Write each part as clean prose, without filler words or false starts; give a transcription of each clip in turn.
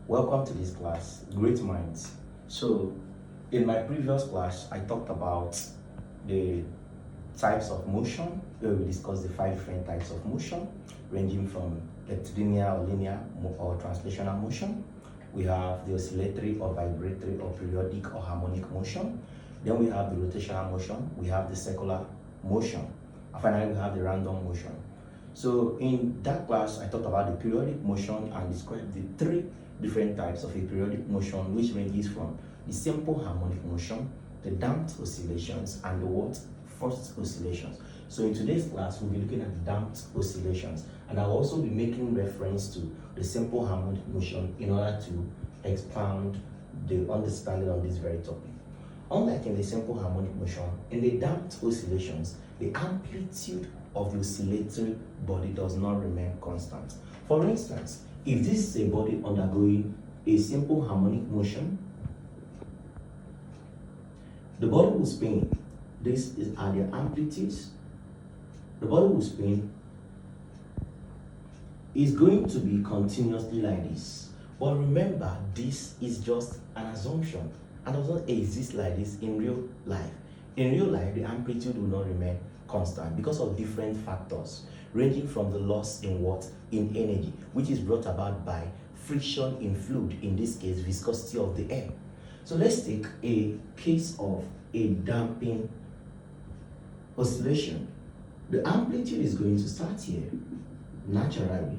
Welcome to this class, Great Minds. So, in my previous class, I talked about the types of motion, where we discussed the 5 different types of motion, ranging from rectilinear or linear or translational motion. We have the oscillatory or vibratory or periodic or harmonic motion. Then we have the rotational motion, we have the circular motion, and finally we have the random motion. So in that class, I talked about the periodic motion and described the 3 different types of a periodic motion, which ranges from the simple harmonic motion, the damped oscillations, and the what? Forced oscillations. So in today's class, we'll be looking at the damped oscillations, and I'll also be making reference to the simple harmonic motion in order to expound the understanding on this very topic. Unlike in the simple harmonic motion, in the damped oscillations, the amplitude of the oscillatory body does not remain constant. For instance, if this is a body undergoing a simple harmonic motion, the body will spin. This are the amplitudes. The body will spin. Is going to be continuously like this. But remember, this is just an assumption and does not exist like this in real life. In real life, the amplitude will not remain constant because of different factors, ranging from the loss in what? In energy, which is brought about by friction in fluid, in this case, viscosity of the air. So let's take a case of a damping oscillation. The amplitude is going to start here, naturally,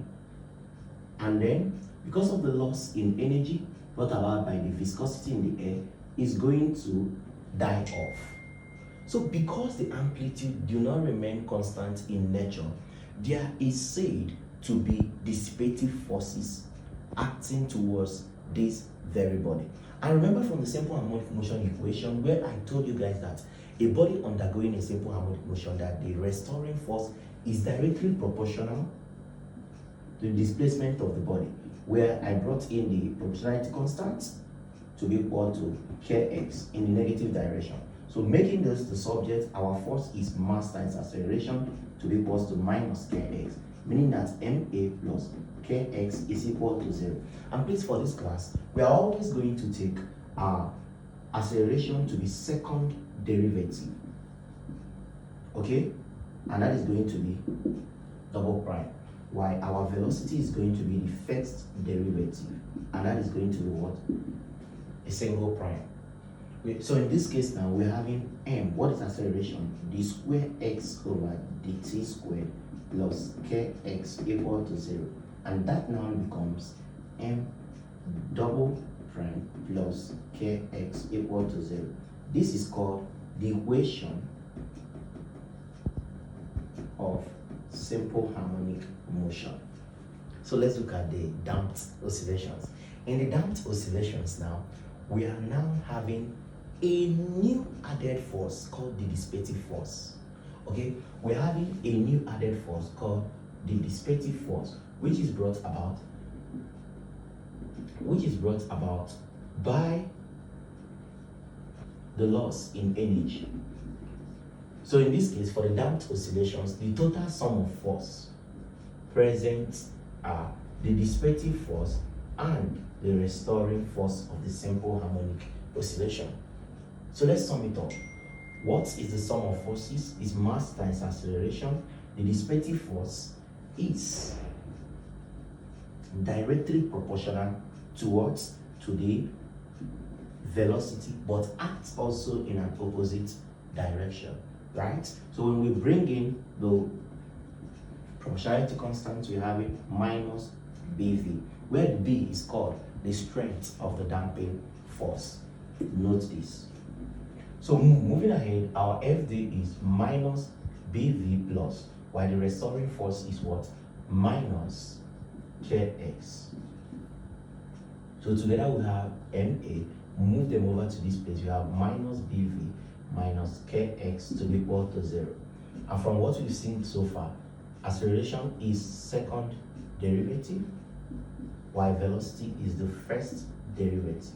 and then because of the loss in energy brought about by the viscosity in the air, is going to die off. So because the amplitude do not remain constant in nature, there is said to be dissipative forces acting towards this very body. And remember from the simple harmonic motion equation, where I told you guys that a body undergoing a simple harmonic motion, that the restoring force is directly proportional to the displacement of the body, where I brought in the proportionality constant to be equal to kx in the negative direction. So making this the subject, our force is mass times acceleration to be equal to minus kx, meaning that ma plus kx is equal to 0. And please, for this class, we are always going to take our acceleration to be second derivative, okay? And that is going to be double prime, while our velocity is going to be the first derivative, and that is going to be what? A single prime. So in this case now, we're having m. What is acceleration? D square x over dt squared plus kx equal to 0. And that now becomes m double prime plus kx equal to 0. This is called the equation of simple harmonic motion. So let's look at the damped oscillations. In the damped oscillations now, we are now having a new added force called the dissipative force. Okay, we're having a new added force called the dissipative force, which is brought about by the loss in energy. So in this case, for the damped oscillations, the total sum of force present are the dissipative force and the restoring force of the simple harmonic oscillation. So let's sum it up. What is the sum of forces? Is mass times acceleration. The dissipative force is directly proportional to the velocity, but acts also in an opposite direction, right? So when we bring in the proportionality constant, we have it minus bv, where the b is called the strength of the damping force. Note this. So moving ahead, our Fd is minus Bv plus, while the restoring force is what? Minus Kx. So together we have Ma. Move them over to this place. We have minus Bv minus Kx to be equal to 0. And from what we've seen so far, acceleration is second derivative, while velocity is the first derivative,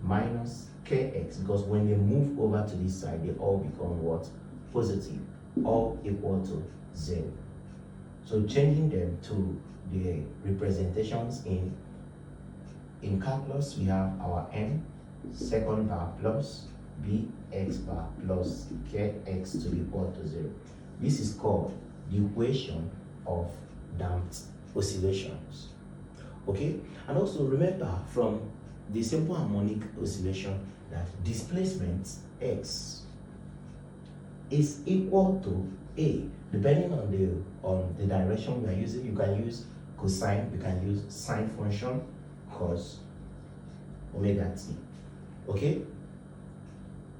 minus kx, because when they move over to this side, they all become what? Positive, all equal to 0. So changing them to the representations in in calculus, we have our m, second bar plus bx bar plus kx to the equal to 0. This is called the equation of damped oscillations. Okay, and also remember from the simple harmonic oscillation that displacement x is equal to a, depending on the direction we are using. You can use cosine, you can use sine function, cos omega t. Okay,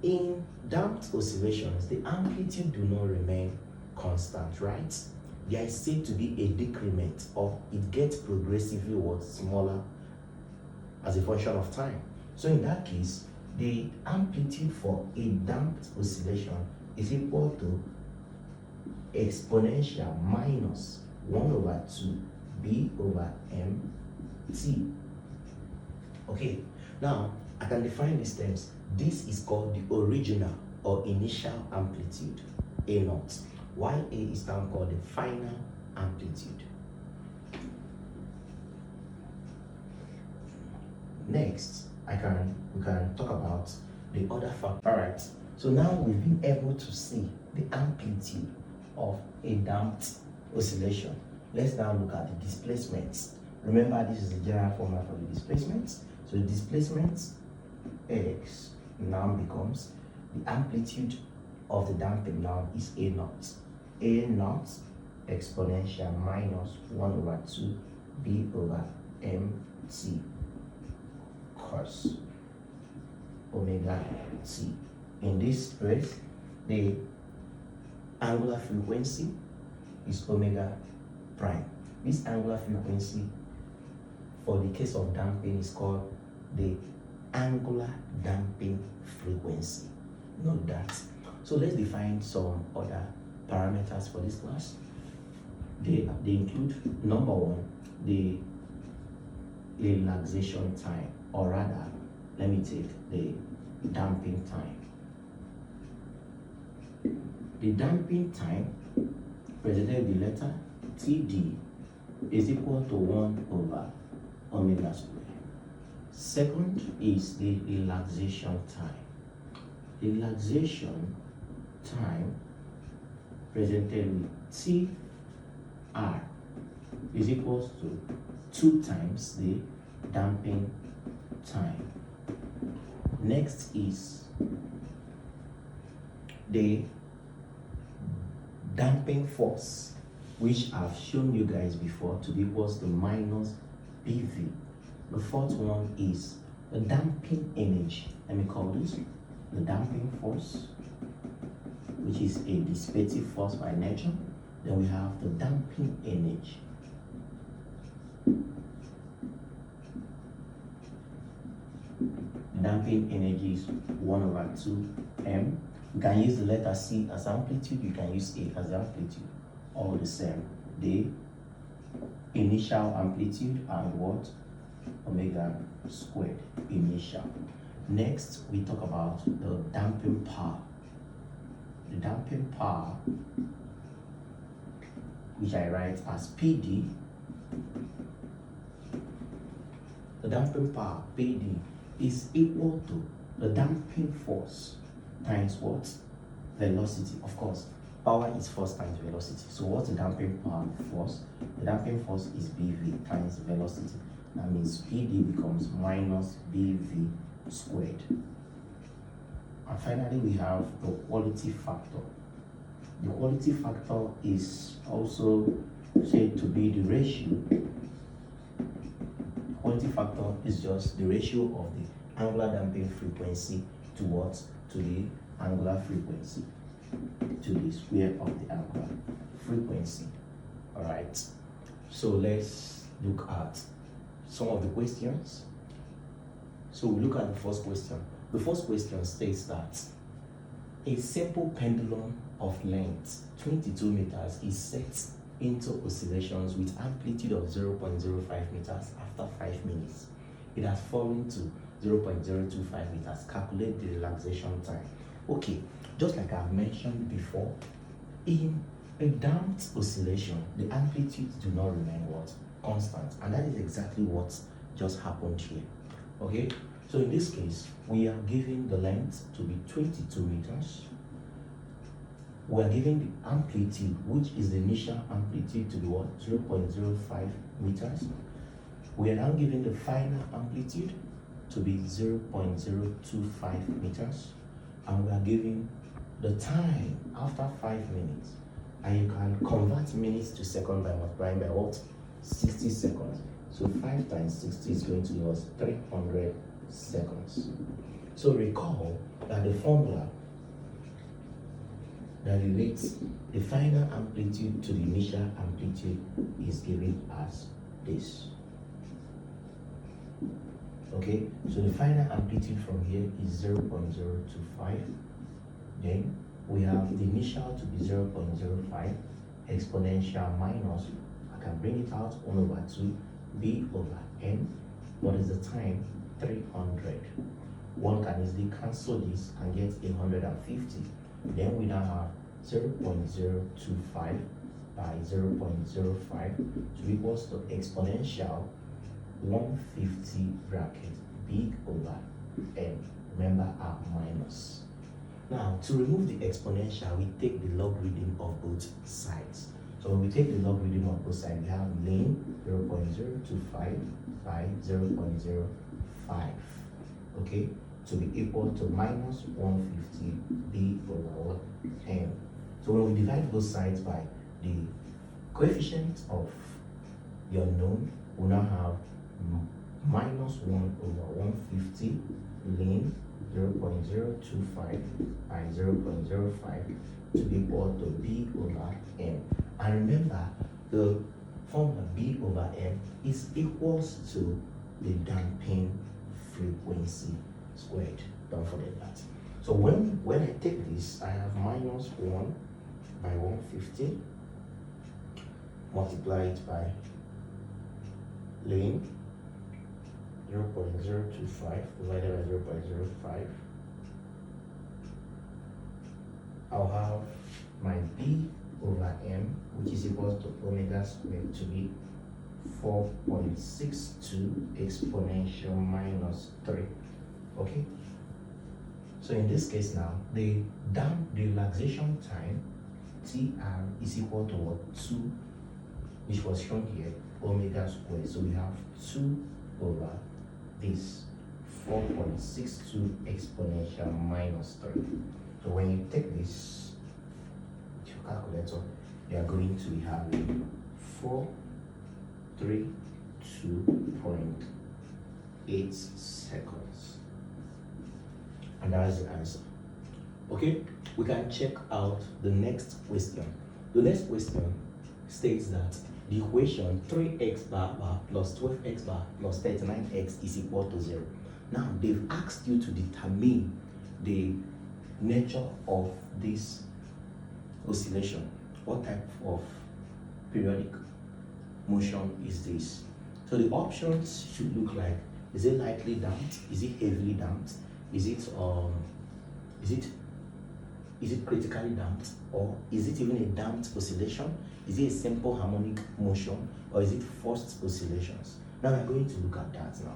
in damped oscillations, the amplitude do not remain constant, right? There is said to be a decrement, or it gets progressively smaller as a function of time. So in that case, the amplitude for a damped oscillation is equal to exponential minus 1 over 2 b over m t. Okay, now I can define these terms. This is called the original or initial amplitude, A naught, while A is now called the final amplitude. Next, we can talk about the other factor. All right, so now we've been able to see the amplitude of a damped oscillation. Let's now look at the displacements. Remember, this is the general formula for the displacements. So the displacement x now becomes the amplitude of the damping now is A naught. A naught exponential minus 1 over 2 b over mt cos omega t. In this case, the angular frequency is omega prime. This angular frequency for the case of damping is called the angular damping frequency. Note that. So let's define some other parameters for this class. They include, number one, the relaxation time, or rather, let me take the damping time. The damping time, presented with the letter Td, is equal to 1 over omega squared. Second is the relaxation time. The relaxation time, presented with Tr, is equal to 2 times the damping time. Next is the damping force, which I've shown you guys before to be equals to minus PV. The fourth one is the damping energy. Let me call this the damping force, which is a dissipative force by nature. Then we have the damping energy. The damping energy is 1 over 2m. You can use the letter C as amplitude, you can use A as amplitude. All the same. The initial amplitude and what? Omega squared initial. Next, we talk about the damping power. The damping power, which I write as PD. The damping power, PD, is equal to the damping force times what? Velocity. Of course, power is force times velocity. So what's the damping power force? The damping force is BV times velocity. That means PD becomes minus BV squared. And finally, we have the quality factor. The quality factor is also said to be the ratio. Quality factor is just the ratio of the angular damping frequency to what? To the angular frequency, to the square of the angular frequency. All right. So let's look at some of the questions. So we look at the first question. The first question states that a simple pendulum of length 22 meters is set into oscillations with amplitude of 0.05 meters after 5 minutes. It has fallen to 0.025 meters. Calculate the relaxation time. Okay, just like I've mentioned before, in a damped oscillation, the amplitudes do not remain what? Constant. And that is exactly what just happened here. Okay, so in this case, we are giving the length to be 22 meters. We are giving the amplitude, which is the initial amplitude, to be what? 0.05 meters. We are now giving the final amplitude to be 0.025 meters. And we are giving the time after 5 minutes. And you can convert minutes to seconds by multiplying by what? 60 seconds. So 5 times 60 is going to give us 300 seconds. So recall that the formula that relates the final amplitude to the initial amplitude is given as this. Okay, so the final amplitude from here is 0.025. Then we have the initial to be 0.05 exponential minus, I can bring it out 1 over 2 b over n. What is the time? 300. One can easily cancel this and get 150. Then we now have 0.025 by 0.05 to equals to exponential 150 bracket b over n. Remember our minus. Now, to remove the exponential, we take the logarithm of both sides. So when we take the logarithm of both sides, we have ln 0.025 by 0.05, okay, to be equal to minus 150 b over n. So when we divide both sides by the coefficient of the unknown, we now have minus 1 over 150 ln 0.025 by 0.05 to be equal to b over n. And remember, the formula b over n is equals to the damping frequency squared. Don't forget that. So when I take this, I have minus 1 by 150 multiplied by ln 0.025 divided by 0.05. I'll have my b over m, which is equal to omega squared, to be 4.62 exponential minus 3. Okay? So in this case now, the relaxation time, TR, is equal to what? 2, which was shown here, omega squared. So we have 2 over this 4.62 exponential minus 3. So when you take this to your calculator, you are going to be having 432.8 seconds. And that is the answer. Okay, we can check out the next question. The next question states that the equation 3x bar plus 12x bar plus 39x is equal to 0. Now, they've asked you to determine the nature of this oscillation. What type of periodic motion is this? So the options should look like, is it lightly damped? Is it heavily damped? Is it critically damped? Or is it even a damped oscillation? Is it a simple harmonic motion? Or is it forced oscillations? Now we're going to look at that now.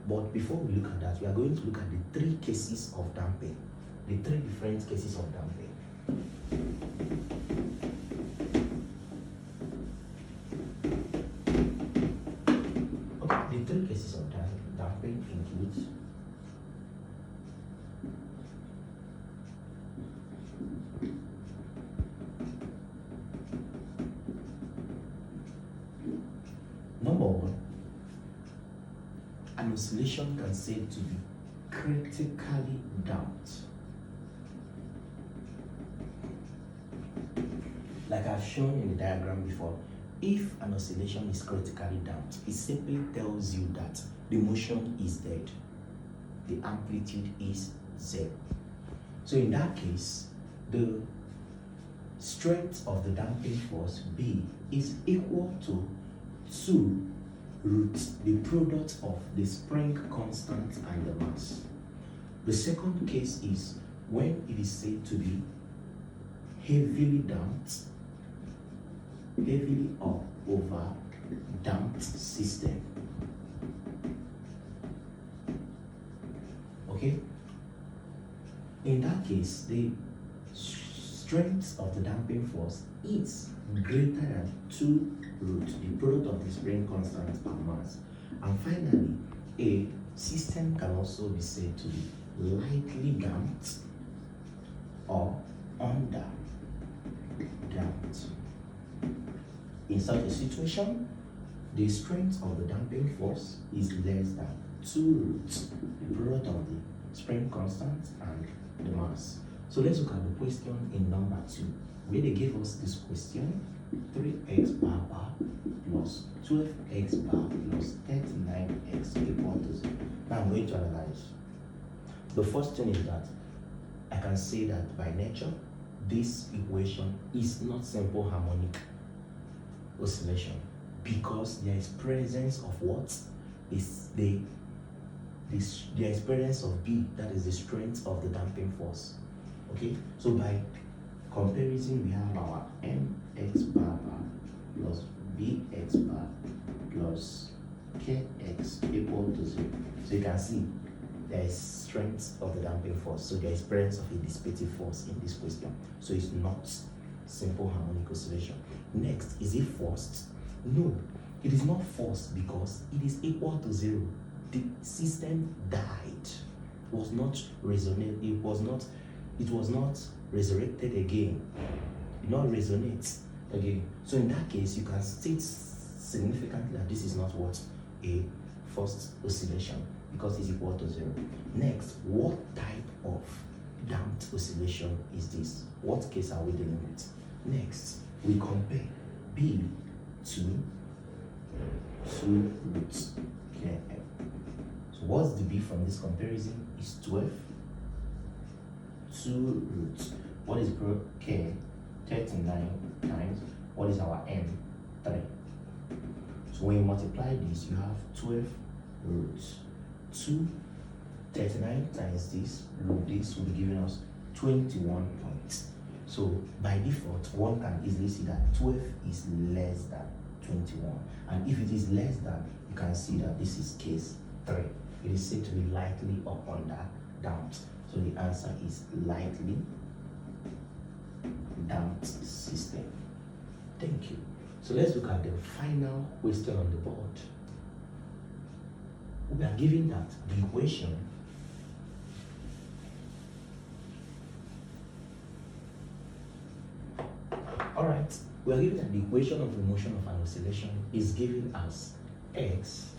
But before we look at that, we are going to look at the 3 cases of damping. The 3 different cases of damping. Okay, the 3 cases of damping includes number 1, an oscillation can say to be critically damped. Like I've shown in the diagram before, if an oscillation is critically damped, it simply tells you that the motion is dead. The amplitude is 0. So in that case, the strength of the damping force B is equal to 2 root the product of the spring constant and the mass. The second case is when it is said to be heavily damped, heavily or over damped system. Okay? In that case, the strength of the damping force is greater than 2 root, the product of the spring constant and mass. And finally, a system can also be said to be lightly damped or under damped. In such a situation, the strength of the damping force is less than 2 roots, the product of the spring constant and the mass. So let's look at the question in number 2, where they gave us this question: 3x bar plus 12x bar plus 39x equal to 0. Now I'm going to analyze. The first thing is that I can say that by nature, this equation is not simple harmonic oscillation, because there is presence of what is there is presence of B, that is the strength of the damping force. Okay, so by comparison, we have our mx bar plus bx bar plus kx equal to 0. So you can see there is strength of the damping force, so there is presence of a dissipative force in this question. So it's not simple harmonic oscillation. Next, is it forced? No, it is not forced because it is equal to 0. The system died, was not resonate, it was not resurrected again. It not resonates again. So in that case, you can state significantly that this is not what a forced oscillation, because it's equal to 0. Next, what type of damped oscillation is this? What case are we dealing with? Next, we compare B to 2 roots KM. So what's the B from this comparison? Is 12. 2 roots. What is K? 39 times. What is our M? 3. So when you multiply this, you have 12 roots. 2, 39 times this, root this will be giving us 21 points. So by default, one can easily see that 12 is less than 21. And if it is less than, you can see that this is case 3. It is said to be lightly or under damped. So the answer is lightly damped system. Thank you. So let's look at the final question on the board. We are given that the equation Alright, we are given that the equation of the motion of an oscillation is given as x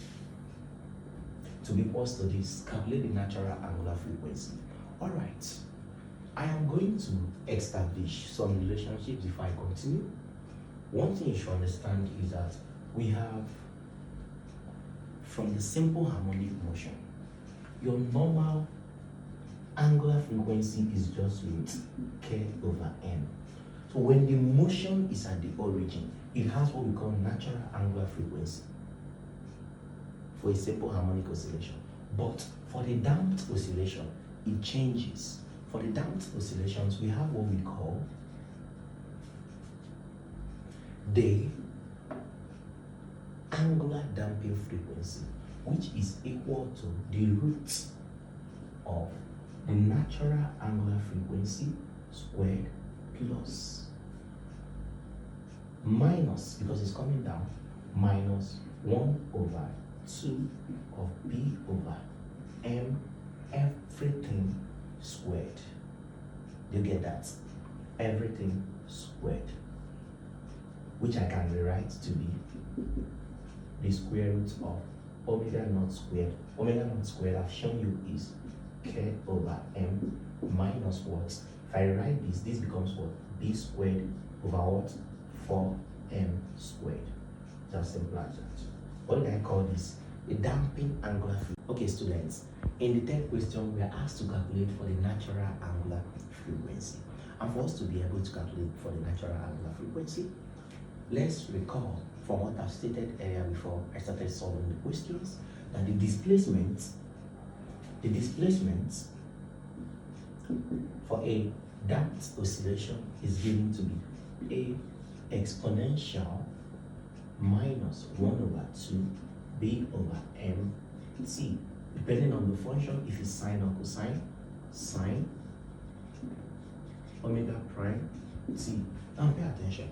to be equals to this. Calculate the natural angular frequency. Alright, I am going to establish some relationships if I continue. One thing you should understand is that we have, from the simple harmonic motion, your normal angular frequency is just with k over m. So when the motion is at the origin, it has what we call natural angular frequency for a simple harmonic oscillation. But for the damped oscillation, it changes. For the damped oscillations, we have what we call the angular damping frequency, which is equal to the root of the natural angular frequency squared plus minus, because it's coming down, minus 1 over 2 of B over M everything squared. You get that? Everything squared, which I can rewrite to be the square root of omega naught squared. Omega naught squared, I've shown you, is k over m minus what? If I rewrite this, this becomes what? B squared over what? 4m squared. It's as simple as that. What did I call this? The damping angular frequency. Okay, students, in the third question, we are asked to calculate for the natural angular frequency. And for us to be able to calculate for the natural angular frequency, let's recall from what I've stated earlier before I started solving the questions, that the displacement for a damped oscillation is given to be a exponential minus 1 over 2 b over m t. depending on the function, if it's sine or cosine, sine omega prime t. Now pay attention.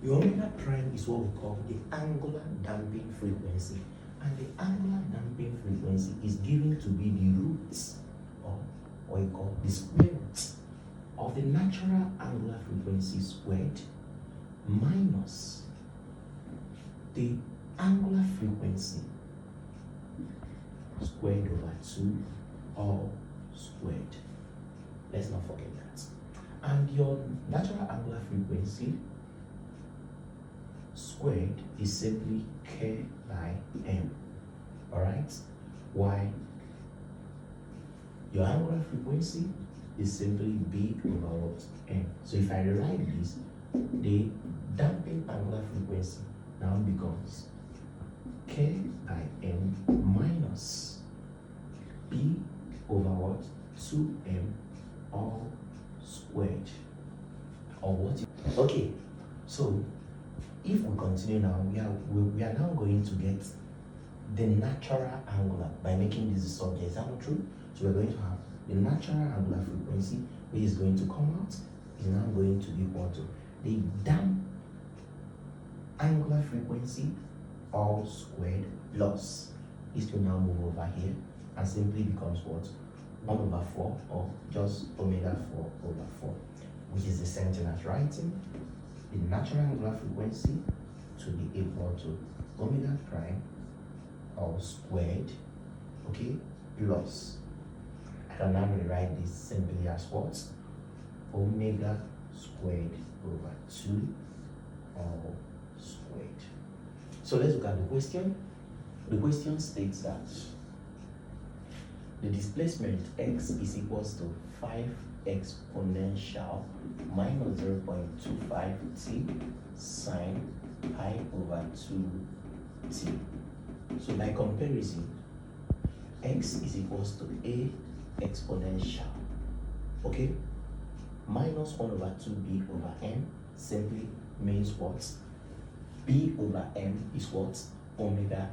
The omega prime is what we call the angular damping frequency. And the angular damping frequency is given to be the root, or what you call the square root of the natural angular frequency squared minus the angular frequency squared over 2 all squared. Let's not forget that. And your natural angular frequency squared is simply k by m. Alright? Why? Your angular frequency is simply b over what? M. So if I rewrite this, the damping angular frequency now becomes k by m minus b over what? 2m all squared. Or what? Okay, so if we continue now, we are now going to get the natural angular by making this the subject. Is that not true? So we're going to have the natural angular frequency, which is going to come out, is now going to be equal to the damp angular frequency all squared plus this will now move over here and simply becomes what? 1 over 4, or just omega 4 over 4, which is the same thing as writing the natural angular frequency to be equal to omega prime all squared, okay, plus I can now rewrite this simply as what? Omega squared over 2 all squared. So let's look at the question. The question states that the displacement x is equals to 5 exponential minus 0.25 t sine pi over 2t. So by comparison, x is equals to a exponential, okay, minus 1 over 2b over m simply means what? B over m is what? Omega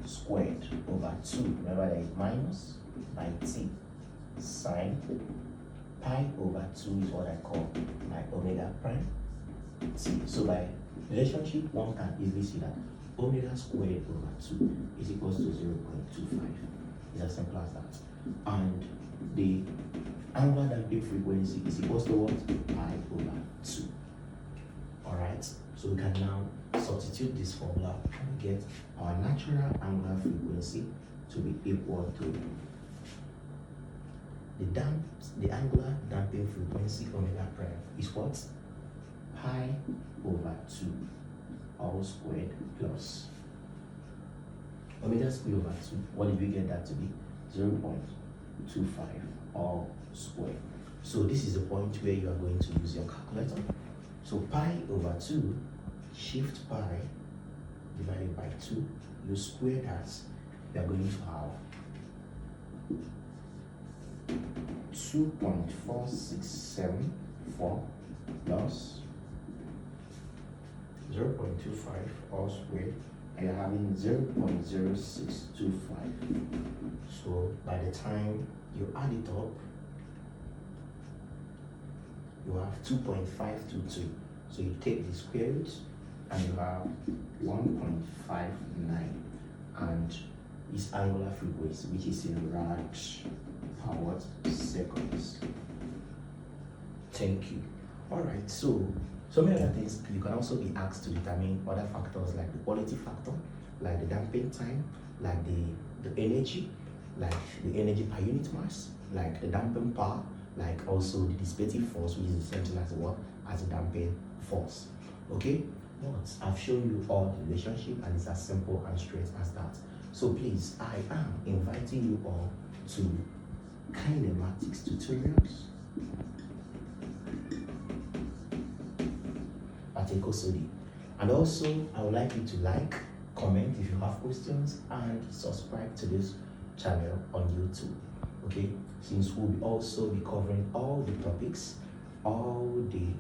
squared over 2. Remember that is minus by t sine pi over 2 is what I call my omega prime t. So by relationship, one can easily see that omega squared over 2 is equals to 0.25. It's as simple as that. And the angular damping frequency is equals to what? Pi over 2. Alright, so we can now substitute this formula and get our natural angular frequency to be equal to the angular damping frequency omega prime is what? Pi over 2 all squared plus omega squared over 2. What did we get that to be? 0.25 all squared. So this is the point where you are going to use your calculator. So pi over 2, shift pi divided by 2, you square that, you are going to have 2.4674 plus 0.25 all squared, and you're having 0.0625. So by the time you add it up, you have 2.522. So you take the square root and you have 1.59, and its angular frequency, which is in rad per watt seconds. Thank you. Alright, so many other things you can also be asked to determine other factors like the quality factor, like the damping time, like the energy, like the energy per unit mass, like the damping power, like also the dissipative force, which is the same thing as what? As the damping force. Okay? But I've shown you all the relationship and it's as simple and straight as that. So please, I am inviting you all to kinematics tutorials at Ecosodi. And also, I would like you to like, comment if you have questions, and subscribe to this channel on YouTube. Okay, since we'll also be covering all the topics, all the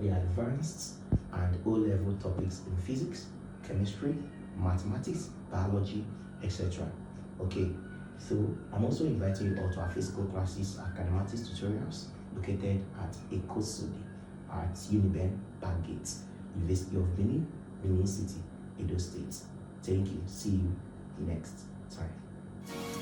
advanced and O-level topics in physics, chemistry, mathematics, biology, etc. Okay, so I'm also inviting you all to our physical classes and kinematics tutorials located at Ekosodi at Uniben Baggate, University of Benin City, Edo State. Thank you. See you next time.